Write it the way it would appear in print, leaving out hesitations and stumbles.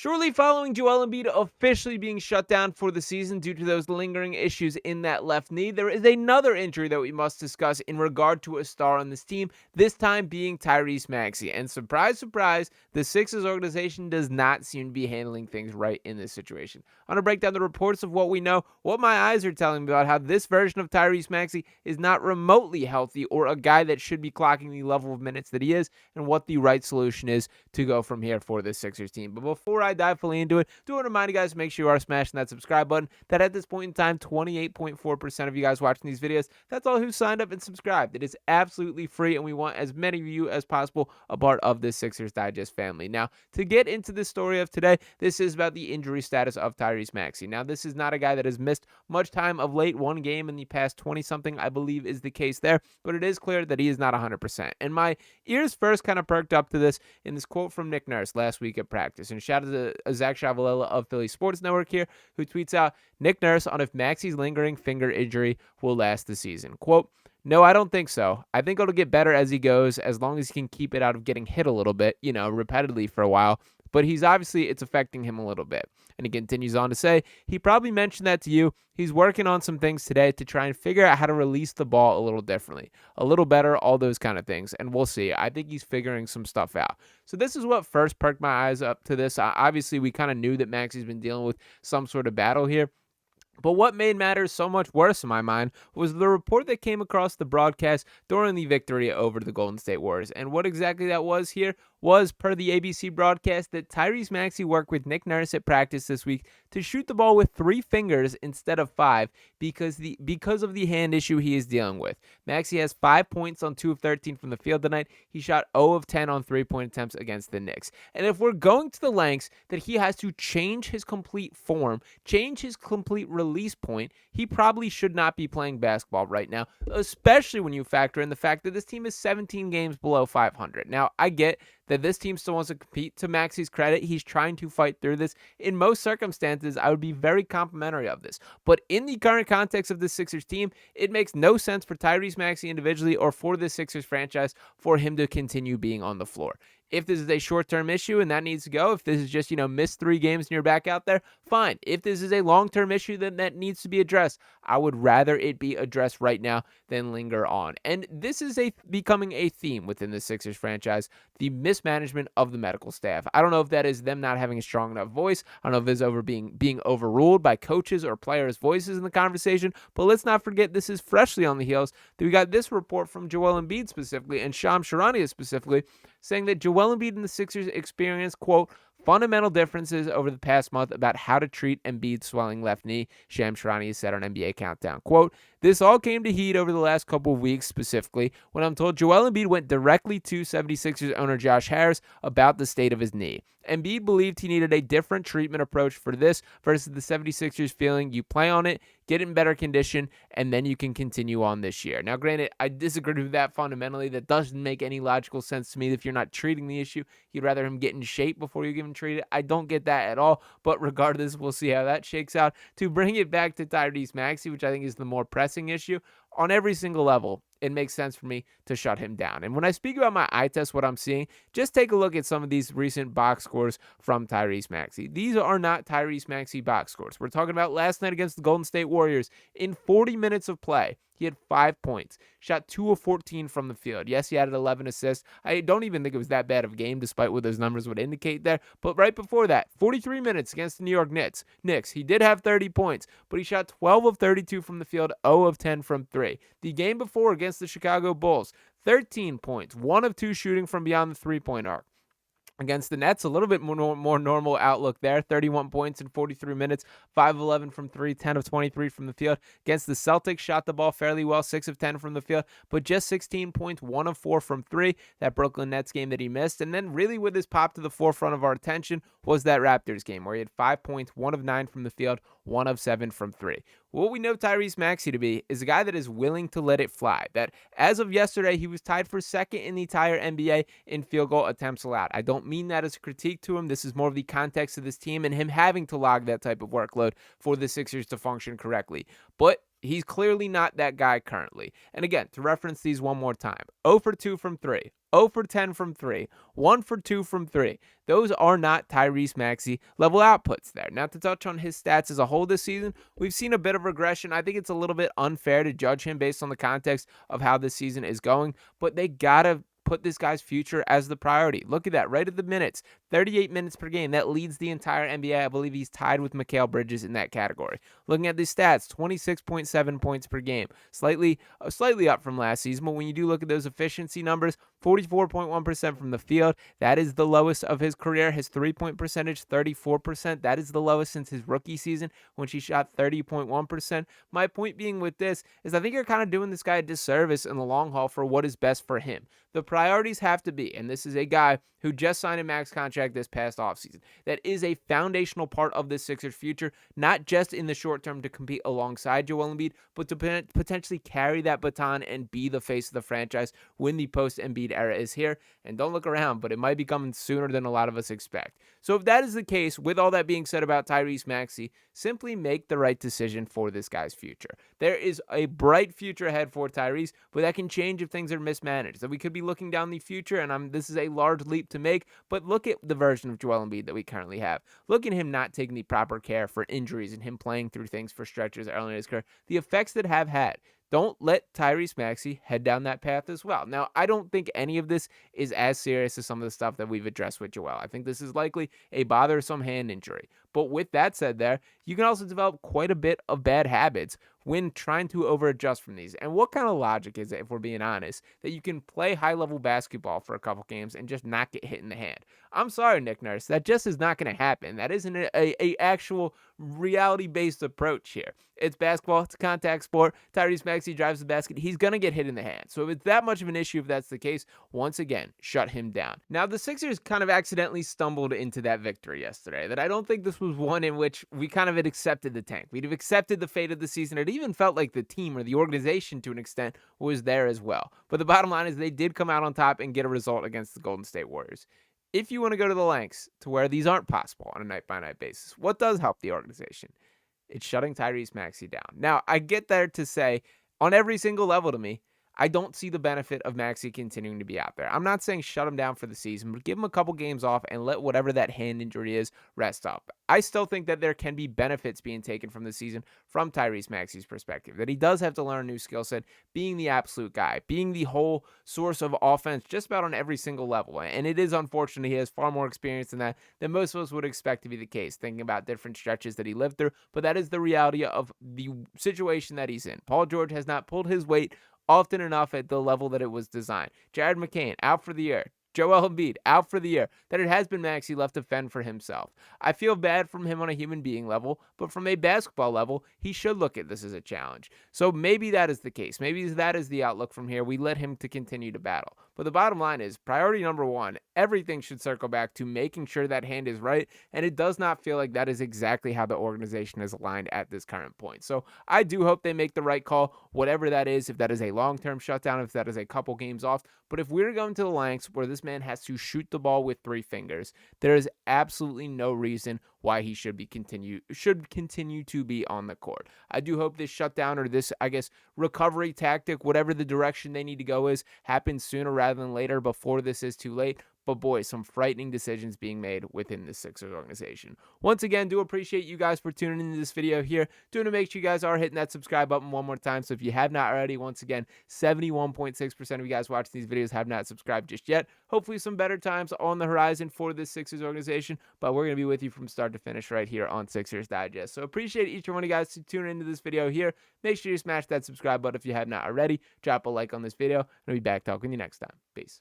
Shortly following Joel Embiid officially being shut down for the season due to those lingering issues in that left knee, there is another injury that we must discuss in regard to a star on this team, this time being Tyrese Maxey. And surprise, surprise, the Sixers organization does not seem to be handling things right in this situation. I'm going to break down the reports of what we know, what my eyes are telling me about how this version of Tyrese Maxey is not remotely healthy or a guy that should be clocking the level of minutes that he is, and what the right solution is to go from here for this Sixers team. But before I dive fully into it, do want to remind you guys to make sure you are smashing that subscribe button. That at this point in time, 28.4% of you guys watching these videos, that's all who signed up and subscribed. It is absolutely free, and we want as many of you as possible a part of this Sixers Digest family. Now, to get into the story of today, this is about the injury status of Tyrese Maxey. Now, this is not a guy that has missed much time of late. One game in the past 20-something, I believe, is the case there, but it is clear that he is not 100%. And my ears first kind of perked up to this in this quote from Nick Nurse last week at practice. And shout out to Zach Chavalella of Philly Sports Network here, who tweets out Nick Nurse on if Maxey's lingering finger injury will last the season. Quote, "No, I don't think so. I think it'll get better as he goes, as long as he can keep it out of getting hit a little bit, repeatedly for a while. But it's affecting him a little bit." And he continues on to say, he probably mentioned that to you. He's working on some things today to try and figure out how to release the ball a little differently, a little better, all those kind of things. And we'll see. I think he's figuring some stuff out. So this is what first perked my eyes up to this. Obviously, we kind of knew that Maxey's been dealing with some sort of battle here. But what made matters so much worse in my mind was the report that came across the broadcast during the victory over the Golden State Warriors. And what exactly that was here was, per the ABC broadcast, that Tyrese Maxey worked with Nick Nurse at practice this week to shoot the ball with 3 fingers instead of 5 because of the hand issue he is dealing with. Maxey has 5 points on 2 of 13 from the field tonight. He shot 0 of 10 on 3-point attempts against the Knicks. And if we're going to the lengths that he has to change his complete form, change his complete release point, he probably should not be playing basketball right now, especially when you factor in the fact that this team is 17 games below 500. Now, I get that this team still wants to compete. To Maxey's credit, he's trying to fight through this. In most circumstances, I would be very complimentary of this. But in the current context of the Sixers team, it makes no sense for Tyrese Maxey individually or for the Sixers franchise for him to continue being on the floor. If this is a short-term issue and that needs to go, if this is just, miss 3 games and you're back out there, fine. If this is a long-term issue, then that needs to be addressed. I would rather it be addressed right now than linger on. And this is becoming a theme within the Sixers franchise, the mismanagement of the medical staff. I don't know if that is them not having a strong enough voice. I don't know if it's being overruled by coaches or players' voices in the conversation, but let's not forget this is freshly on the heels that we got this report from Joel Embiid specifically and Shams Charania specifically, saying that Joel Embiid and the Sixers experienced, quote, fundamental differences over the past month about how to treat Embiid's swelling left knee, Shams Charania said on NBA Countdown. Quote, "This all came to heat over the last couple of weeks, specifically when I'm told Joel Embiid went directly to 76ers owner Josh Harris about the state of his knee. Embiid believed he needed a different treatment approach for this versus the 76ers feeling you play on it, get in better condition, and then you can continue on this year." Now, granted, I disagree with that fundamentally. That doesn't make any logical sense to me. If you're not treating the issue, you'd rather him get in shape before you give him treat it. I don't get that at all, but regardless, we'll see how that shakes out. To bring it back to Tyrese Maxey, which I think is the more pressing issue, on every single level, it makes sense for me to shut him down. And when I speak about my eye test, what I'm seeing, just take a look at some of these recent box scores from Tyrese Maxey. These are not Tyrese Maxey box scores. We're talking about last night against the Golden State Warriors. In 40 minutes of play, he had 5 points, shot 2 of 14 from the field. Yes, he had 11 assists. I don't even think it was that bad of a game, despite what those numbers would indicate there. But right before that, 43 minutes against the New York Knicks. He did have 30 points, but he shot 12 of 32 from the field, 0 of 10 from 3. The game before against the Chicago Bulls, 13 points, 1 of 2 shooting from beyond the 3-point arc. Against the Nets, a little bit more normal outlook there. 31 points in 43 minutes, 5 of 11 from 3, 10 of 23 from the field. Against the Celtics, shot the ball fairly well, 6 of 10 from the field, but just 16 points, 1 of 4 from 3, that Brooklyn Nets game that he missed. And then really with his pop to the forefront of our attention was that Raptors game where he had 5 points, 1 of 9 from the field, 1 of 7 from 3. What we know Tyrese Maxey to be is a guy that is willing to let it fly. That as of yesterday, he was tied for second in the entire NBA in field goal attempts allowed. I don't mean that as a critique to him. This is more of the context of this team and him having to log that type of workload for the Sixers to function correctly. But he's clearly not that guy currently. And again, to reference these one more time, 0 for 2 from 3. 0 for 10 from 3, 1 for 2 from 3. Those are not Tyrese Maxey level outputs there. Now, to touch on his stats as a whole this season, we've seen a bit of regression. I think it's a little bit unfair to judge him based on the context of how this season is going, but they gotta put this guy's future as the priority. Look at that, right at the minutes, 38 minutes per game. That leads the entire NBA. I believe he's tied with Mikal Bridges in that category. Looking at the stats, 26.7 points per game, slightly up from last season. But when you do look at those efficiency numbers, 44.1% from the field. That is the lowest of his career. His three-point percentage, 34%. That is the lowest since his rookie season when she shot 30.1%. My point being with this is I think you're kind of doing this guy a disservice in the long haul for what is best for him. The priorities have to be, and this is a guy who just signed a max contract this past offseason, that is a foundational part of this Sixers future, not just in the short term to compete alongside Joel Embiid, but to potentially carry that baton and be the face of the franchise when the post-Embiid era is here. And don't look around, but it might be coming sooner than a lot of us expect. So if that is the case, with all that being said about Tyrese Maxey, simply make the right decision for this guy's future. There is a bright future ahead for Tyrese, but that can change if things are mismanaged. So we could be looking down the future, and this is a large leap to make, but look at the version of Joel Embiid that we currently have. Look at him not taking the proper care for injuries and him playing through things for stretches early in his career. The effects that have had. Don't let Tyrese Maxey head down that path as well. Now, I don't think any of this is as serious as some of the stuff that we've addressed with Joel. I think this is likely a bothersome hand injury. But with that said there, you can also develop quite a bit of bad habits when trying to over-adjust from these. And what kind of logic is it, if we're being honest, that you can play high-level basketball for a couple games and just not get hit in the hand? I'm sorry, Nick Nurse. That just is not going to happen. That isn't a actual reality-based approach here. It's basketball. It's a contact sport. Tyrese Maxey drives the basket. He's going to get hit in the hand. So if it's that much of an issue, if that's the case, once again, shut him down. Now, the Sixers kind of accidentally stumbled into that victory yesterday. That I don't think this was one in which we kind of had accepted the tank. We'd have accepted the fate of the season. It even felt like the team or the organization to an extent was there as well. But the bottom line is they did come out on top and get a result against the Golden State Warriors. If you want to go to the lengths to where these aren't possible on a night-by-night basis, what does help the organization? It's shutting Tyrese Maxey down. Now, I get there to say, on every single level to me, I don't see the benefit of Maxey continuing to be out there. I'm not saying shut him down for the season, but give him a couple games off and let whatever that hand injury is rest up. I still think that there can be benefits being taken from the season from Tyrese Maxey's perspective, that he does have to learn a new skill set, being the absolute guy, being the whole source of offense just about on every single level. And it is unfortunate he has far more experience than that than most of us would expect to be the case, thinking about different stretches that he lived through. But that is the reality of the situation that he's in. Paul George has not pulled his weight often enough at the level that it was designed. Jared McCain, out for the year. Joel Embiid, out for the year. That it has been Maxey left to fend for himself. I feel bad from him on a human being level, but from a basketball level, he should look at this as a challenge. So maybe that is the case. Maybe that is the outlook from here. We let him to continue to battle. But the bottom line is, priority number one, everything should circle back to making sure that hand is right, and it does not feel like that is exactly how the organization is aligned at this current point. So I do hope they make the right call, whatever that is, if that is a long-term shutdown, if that is a couple games off. But if we're going to the lengths where this man has to shoot the ball with three fingers, there is absolutely no reason why he should continue to be on the court. I do hope this shutdown or this, recovery tactic, whatever the direction they need to go is, happens sooner rather than later before this is too late. But boy, some frightening decisions being made within the Sixers organization. Once again, do appreciate you guys for tuning into this video here. Do want to make sure you guys are hitting that subscribe button one more time. So if you have not already, once again, 71.6% of you guys watching these videos have not subscribed just yet. Hopefully some better times on the horizon for this Sixers organization, but we're going to be with you from start to finish right here on Sixers Digest. So appreciate each one of you guys to tune into this video here. Make sure you smash that subscribe button if you have not already. Drop a like on this video, and I'll be back talking to you next time. Peace.